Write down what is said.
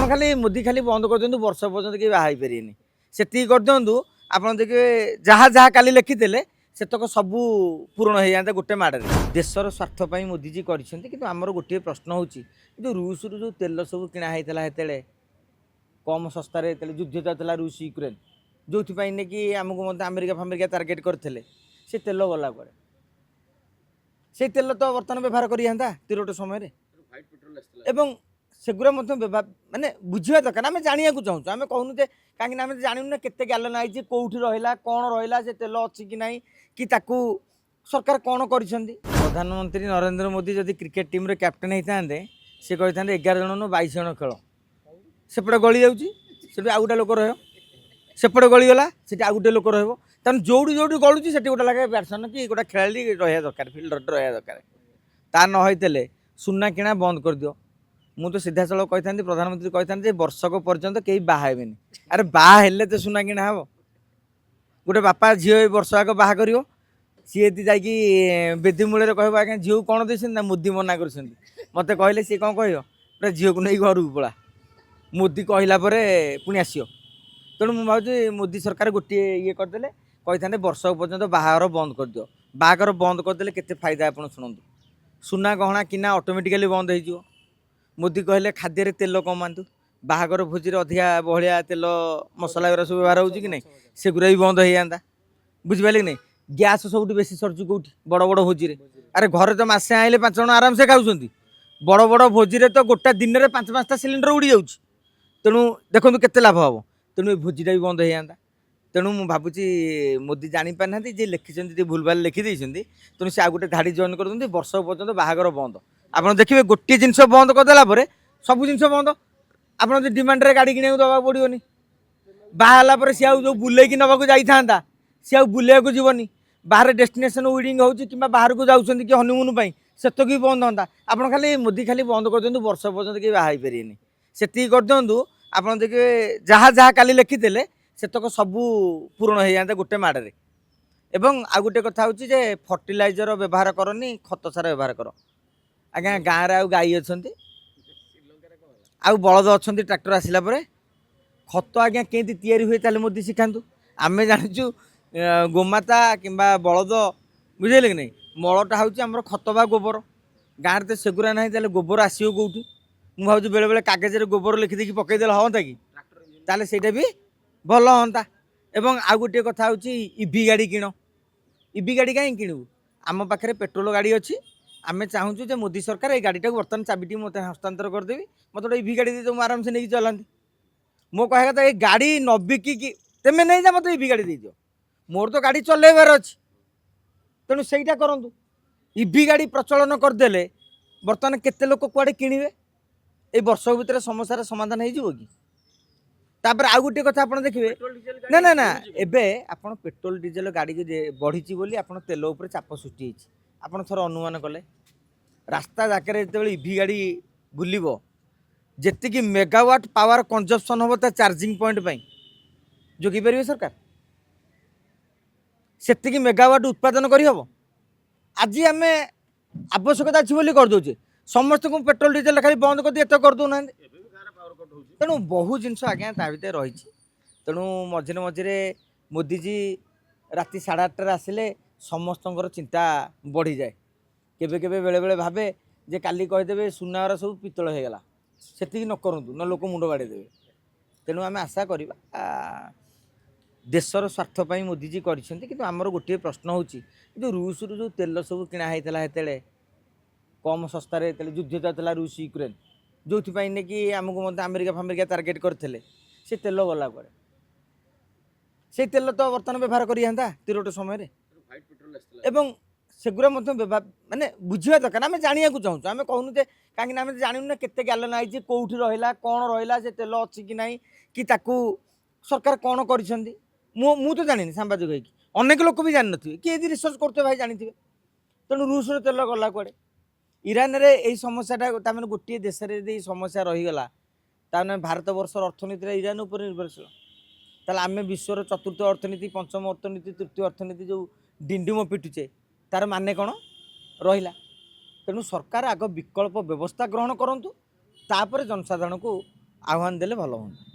खाली मोदी खाली बंद कर दिंतु वर्ष पर्यंत कि बाहर पारे से कर दिंतु आप देखिए जहाँ जहाँ काली लिखिले सेतक सबू पूरण हो जाता गोटे माड़े देशर स्वार्थपाई मोदीजी करमर गोटे प्रश्न हो रूस रु जो तेल सब किणा होता कम सस्तार युद्ध चलता रूस यूक्रेन जो कि आमको अमेरिका फामेरिका टार्गेट करते से तेल गला कड़े से तेल तो बर्तमान व्यवहार करा तिरोट समय एवं सेगुरा माने बुझा दरकार आम जाना चाहूँ आम कहूँ कहीं आम जानूना केते गैलन आई कौटी रहा कौन रहा से तेल अच्छी कि ना कि सरकार कौन कर प्रधानमंत्री नरेंद्र मोदी जदि क्रिकेट टीम रे कैप्टेन होते सी कही 11 जन 22 जन खेल सेपटे गली जाऊँगी आउ गोटे लोक रपटे गलीगला से आउ गोटे लोक रन जोड़ी जोड़ी गलुची से गोटे लगे बैट्समैन कि गोटे खेलाड़ी रहा दरकार फिल्डर रहा दरकार ता नई सुना किणा बंद कर दियो मु तो सीधा साल कही प्रधानमंत्री कही वर्षक पर्यंत कहीं बाहे अरे बाहेले तो सुना किणा हम गोटे बापा झील वर्ष आग बाहा कर सी यदि बेदी मूल कह आज्ञा झील कौन दे मोदी मना कर मत कहले सी कौन कह झील को नहीं घर को पड़ा मोदी कहला पुणी आस तेणु मुझे भावी मोदी सरकार गोटे ये करदे कही वर्षक पर्यंत बाहागर बंद कर दियो बाहागर बंद करदे केते फायदा आप शुणु सुना गहना किना ऑटोमेटिकली बंद हो मोदी कहले खाद्य तेल कमातु बाहागर भोजी अधिका बहलिया तेल मसला गुरा सब व्यवहार होगी कि नहीं सेगुरा भी बंद हो जाता बुझिपारे कि नहीं गैस सब बेसी सरचु कौटी बड़ बड़ भोजी अरे घर तो मसे आइले 5 जन आराम से खाऊँ बड़ बड़ भोजी तो गोटा दिन में 5-5टा सिलिंडर उड़ी जाऊँ तेणु देखो केते लाभ हम तेणु भोजीटा भी बंद हो जाता तेणु मुझे भावुँ मोदी जापार ना जी लिखिं भूल भाल लिखिदे तेणु से आ गए धाड़ी जॉइन कर वर्ष पर्यंत बाहागर बंद आप देखिए गोटे जिनस बंद करदेला सब जिन बंद आप डिमांड रे गाड़ी किणा दवा पड़ोनी बाहर सी जो बुलेक नवाक जाता सी आ बुलेक जीवनी बाहर डेस्टिनेशन वेडिंग हो कि बाहर को जाऊँ कि हनीमून सेतक भी बंद हाँ आप खाली मोदी खाली बंद कर दिंतु वर्ष पर्यंत कि बाहर पारे से कर दिंतु आप देखिए जहाँ जहाँ काली लिखिले सेतक सबू पूरण हो जाता गोटे माड़े एवं आ गोटे कथा हूँ फर्टिलाइजर व्यवहार करनी खत सार व्यवहार कर आज्ञा गाँव में गाई अच्छा आउ बलद अच्छा ट्रैक्टर आसला खत आज्ञा केंती तैयारी हुए ताले मोदी शिखातु आम जाचु गोमाता कि बलद बुझे कि नहीं मलटा हूँ आम खत बा गोबर गाँव तो सेगुरा ना गोबर आसो कौटू मुझे भाव बेले बेले कागज गोबर लिखिदी पकईदे हाँ कि ताले सेटा भी भल हाँ एवं आउ गोटे कथा हूँ इवी गाड़ी किण इवी गाड़ी कहीं किणु आम पाखे पेट्रोल गाड़ी अच्छी आम चाहूँ मोदी सरकार ये गाड़ी बर्तमान चाबिटी मत हस्तांतर करदेवी मत गोटे इवी गाड़ी दे आराम से नहीं चलाती मो कह ये गाड़ी न बिकी तेमें नहीं जा मत इवी गाड़ी दे मोर तो गाड़ी चलेबार अच्छी तेणु सहीटा करूँ इवी गाड़ी प्रचलन करदे बर्तमान केते लोक कुआडे किणवे ये वर्ष भितर समस्या समाधान हो कि तापर आउ गोटे कथा आप देखिए ना ना ना एबे आपण पेट्रोल डीजेल गाड़ी बढ़ी बोली आपण तेल उपर चाप सृष्टि आप थोड़ा अनुमान कले रास्ता जाके जो इवी गाड़ी बुलव जी मेगावाट पावर कंजप्शन हम चार्जिंग पॉइंट पर जोगी पारे सरकार से मेगावाट उत्पादन करहब आज आम आवश्यकता अच्छी बोली करदे समस्त को पेट्रोल डीजेल खाली बंद कर दिए करदे तेणु बहु जिनस आज्ञा ता भर रही तेणु मझे मझे मोदीजी राति 8:30 आसिले समस्त चिंता बढ़ी जाए केबे केबे बेले बेले भावे जे काली कहीदेवे सुनार सब पितल हो गला से न करूँ न लोक मुंड बाड़ेदेवे तेणु आम आशा करवा देशर स्वार्थपाई मोदीजी करमर गोटे प्रश्न हो रूस रु जो तेल सब किणा होता कम सस्तार युद्ध चलता रूस यूक्रेन जो कि आमको अमेरिका फामेरिका टार्गेट करते से तेल गला कड़े से तेल तो बर्तमान व्यवहार करा तिरोट समय एवं सेगुरा माने बुझा दरकार आम जाना चाहूँ आम कहूँ कहीं आम जानूना केते गैलन आई कौटी रहा कौन रहा से तेल अच्छी कि ना कि सरकार कौन कर मु तो जानी सांबादिक होगी अनेक लोक भी जानी थे किए रिसर्च करते भाई जानी तेणु रूस तेल गला कड़े इरान रे यही समस्याटा मैंने गोटे देश में समस्या रहीगला ताने भारत वर्षर अर्थनीति इरान उपर निर्भरशील ताले आम विश्वर चतुर्थ अर्थनीति पंचम अर्थनीति तृतीय अर्थनीति जो डिंडुम पिटुचे तार माने कौन रहिला तेणु सरकार आग विकल्प व्यवस्था ग्रहण करंतु तापर जनसाधारण को ଆହ୍ୱାନ ଦେଲେ ଭଲ ହୁଅନ୍ତା।